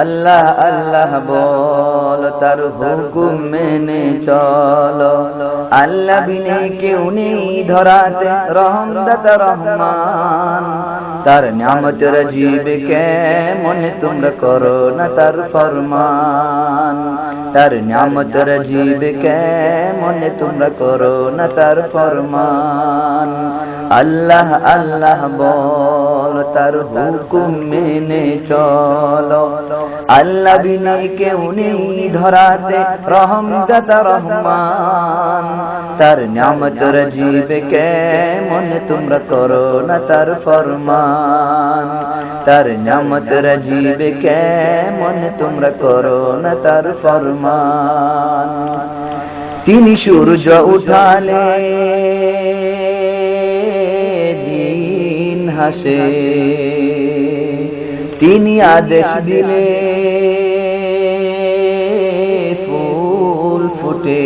আল্লাহ আল্লাহ বল, তার হুকুম মেনে চলো। আল্লাহ বিনে কেউ নেই ধরাতে, রহমদাতা রহমান। তার নিয়ামত রাজীব কেমন তোমরা করো না তার ফরমান। তার নিয়ামত রাজীব কেমন তোমরা করো না তার ফরমান। আল্লাহ আল্লাহ বল, তার হুকুম মেনে চলো। আল্লাহ বিনে কেউ নেই ধরাতে, রহমদাতা রহমান। তার নিয়ামত রাজীব কেমন তোমরা করো না তার ফরমান। তার নিয়ামত রাজীব কেমন তোমরা করো না তার ফরমান। তিনি সূর্য উঠালে দিন হাসে, তিনি আদেশ দিলে ফুল ফুটে।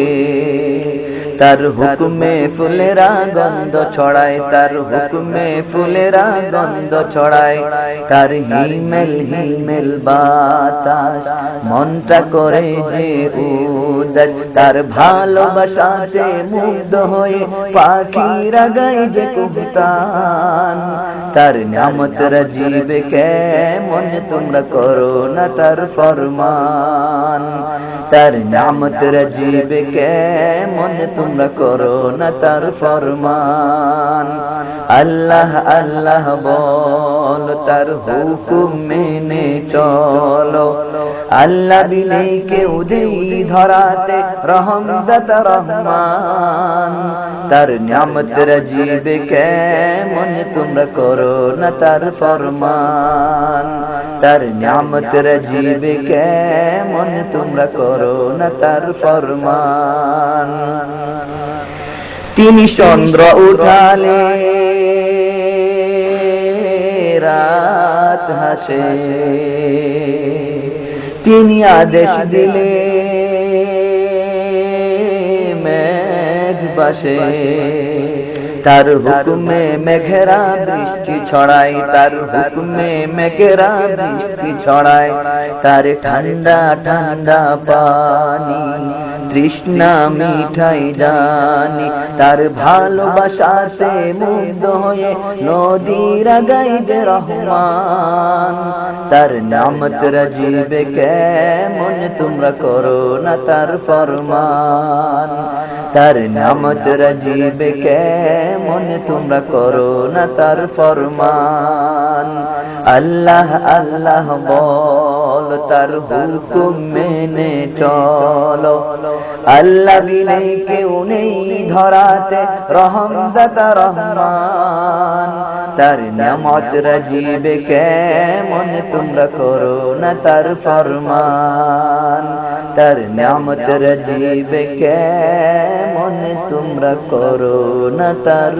তার হুকুমে ফুলেরা গন্ধ ছড়ায়, তার হুকুমে ফুলেরা গন্ধ ছড়ায়। তার হিমেল হিমেল বাতাস মনটা করে যে উদাস। তার ভালোবাসাতে মুগ্ধ হয়ে পাখিরা গায় যে কুহতান। তার নিয়ামত রাজীব কেমন তোমরা করো না তার ফরমান। তার নিয়ামত রাজীব কেমন তোমরা করো না তার ফরমান। আল্লাহ আল্লাহ বল, তার হুকুম মেনে চলো। আল্লাহ বিনে কেউ নেই ধরাতে, রহমদাতা রহমান। তার নিয়ামত রাজীব কেমন তোমরা করো না তার ফরমান। তার নিয়ামত রাজীব কেমন তোমরা করো না তার ফরমান। তিনি চন্দ্র উঠালে রাত হাসে, তিনি আদেশ দিলে মেঘ বাসে। তার হুকুমে মেঘেরা বৃষ্টি ছড়ায়, তার হুকুমে মেঘেরা বৃষ্টি ছড়ায়। তার ঠান্ডা ঠান্ডা পানি তৃষ্ণা মিঠাই জানি। তার ভালোবাসাতে মুগ্ধ হয়ে নদীরা গায় যে রহমান। তার নিয়ামত রাজীব কেমন তোমরা করো না তার ফরমান। তার নিয়ামত রাজীব কেমন তোমরা করো না তার ফরমান। আল্লাহ আল্লাহ বল, তার হুকুম মেনে চলো। আল্লাহ বিনে কেউ নেই ধরাতে, রহমদাতা রহমান। তার নিয়ামত রাজীব কেমন তোমরা করো না তার ফরমান। তার নিয়ামত রাজীব কেমন তোমরা করো না তার